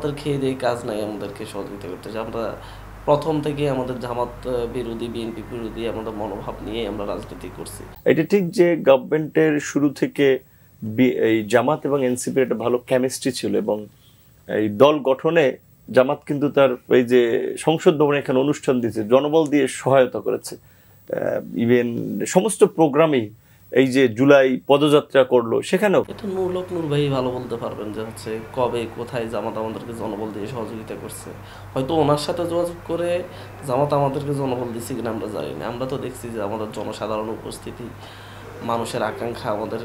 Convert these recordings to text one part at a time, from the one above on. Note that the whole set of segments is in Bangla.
জামাতের খেয়ে দিয়ে কাজ নাই আমাদেরকে সহযোগিতা করতেছে। আমরা প্রথম থেকে আমাদের জামাত বিরোধী, বিএনপি বিরোধী আমাদের মনোভাব নিয়ে আমরা রাজনীতি করছি। এটা ঠিক যে গভর্নমেন্টের শুরু থেকে এই জামাত এবং এনসিপির একটা ভালো কেমিস্ট্রি ছিল এবং এই দল গঠনে জামাত কিন্তু তার এই যে সংসদ ভবনে এখানে অনুষ্ঠান দিয়েছে, জনবল দিয়ে সহায়তা করেছে। ইভেন সমস্ত প্রোগ্রামই এই যে জুলাই পদযাত্রা করলো সেখানেও এটা নূর ভাই ভালো বলতে পারবেন যে হচ্ছে কবে কোথায় জামাত আমাদেরকে জনবল দিয়ে সহযোগিতা করছে। হয়তো ওনার সাথে যোগাযোগ করে জামাত আমাদেরকে জনবল দিচ্ছে কিনা আমরা জানি না। আমরা তো দেখছি যে আমাদের জনসাধারণ উপস্থিতি, মানুষের আকাঙ্ক্ষা, আমাদের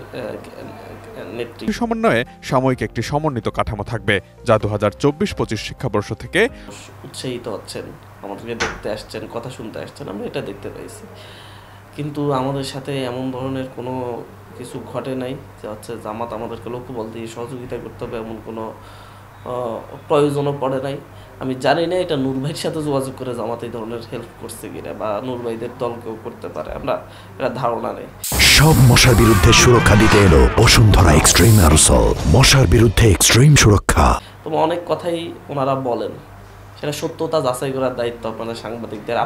নেতৃত্ব সমন্বয়ে সাময়িক একটি সমন্বিত কাঠামো থাকবে, যা 2024-25 শিক্ষাবর্ষ থেকে উৎসাহিত হচ্ছেন, আমাদেরকে দেখতে আসছেন, কথা শুনতে আসছেন, আমরা এটা দেখতে পাইছি। কিন্তু আমাদের সাথে এমন ধরনের কোনো কিছু ঘটে নাই যে হচ্ছে জামাত আমাদেরকে লোকবল দিয়ে সহযোগিতা করতে হবে, এমন কোনো প্রয়োজনও পড়ে নাই। আমি জানি না এটা নূর ভাইয়ের সাথে যোগাযোগ করে জামাত এই ধরনের হেল্প করছে কিনা, বা নূর ভাইদের দলকেও করতে পারে, আমরা এটা ধারণা নেই। সব মশার বিরুদ্ধে সুরক্ষা দিতে এলো বসুন্ধরা এক্সট্রিম অ্যারোসল, মশার বিরুদ্ধে এক্সট্রিম সুরক্ষা। তবে অনেক কথাই ওনারা বলেন, সেটা সত্যতা যাচাই করার দায়িত্ব আপনাদের সাংবাদিকদের।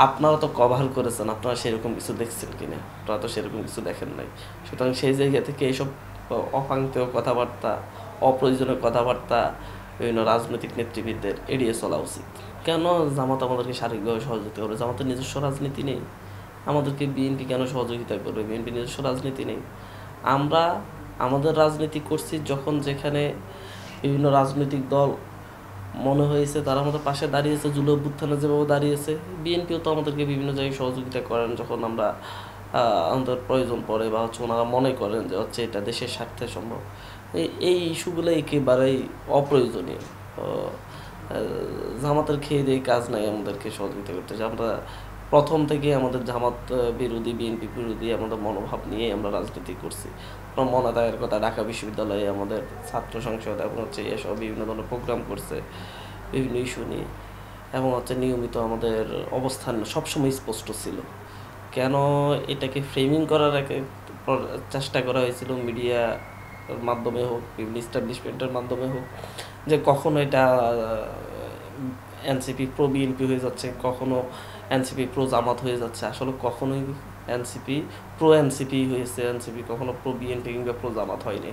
আপনারা তো কভার করেছেন, আপনারা সেরকম কিছু দেখছেন কিনা? আপনারা তো সেরকম কিছু দেখেন নাই। সুতরাং সেই জায়গা থেকে এইসব অপাঙ্ক্তেয় কথাবার্তা, অপ্রয়োজনীয় কথাবার্তা বিভিন্ন রাজনৈতিক নেতৃবৃন্দের এড়িয়ে চলা উচিত। কেন জামাত আমাদেরকে শারীরিকভাবে সহযোগিতা করবে? জামাতের নিজস্ব রাজনীতি নেই। আমাদেরকে বিএনপি কেন সহযোগিতা করবে? বিএনপি নিজস্ব রাজনীতি নেই। আমরা আমাদের রাজনীতি করছি যখন যেখানে বিভিন্ন রাজনৈতিক দল মনে হয়েছে তারা আমাদের পাশে দাঁড়িয়েছে, জুলাই অভ্যুত্থানে যেভাবে দাঁড়িয়েছে, বিএনপিও তো আমাদেরকে বিভিন্ন জায়গায় সহযোগিতা করেন যখন আমরা আমাদের প্রয়োজন পড়ে, বা হচ্ছে ওনারা মনে করেন যে হচ্ছে এটা দেশের স্বার্থে সম্ভব। এই ইস্যুগুলো একেবারেই অপ্রয়োজনীয়। জামাতের খেয়ে দিয়ে কাজ নাই আমাদেরকে সহযোগিতা করতেছে। আমরা প্রথম থেকে আমাদের জামাত বিরোধী, বিএনপি বিরোধী আমাদের মনোভাব নিয়ে আমরা রাজনীতি করছি। মনে থাকার কথা, ঢাকা বিশ্ববিদ্যালয়ে আমাদের ছাত্র সংসদ এবং হচ্ছে এসব বিভিন্ন ধরনের প্রোগ্রাম করছে বিভিন্ন ইস্যু নিয়ে, এবং হচ্ছে নিয়মিত আমাদের অবস্থান সবসময় স্পষ্ট ছিল। কেন এটাকে ফ্রেমিং করার চেষ্টা করা হয়েছিল মিডিয়ার মাধ্যমে হোক, বিভিন্ন এস্টাবলিশমেন্টের মাধ্যমে হোক, যে কখনো এটা এনসিপি প্রো বিএনপি হয়ে যাচ্ছে, কখনো এনসিপি প্রো জামাত হয়ে যাচ্ছে। আসলে কখনোই এনসিপি প্রো এনসিপি হয়েছে, এনসিপি কখনো প্রো বিএনপি কিংবা প্রো জামাত হয়নি।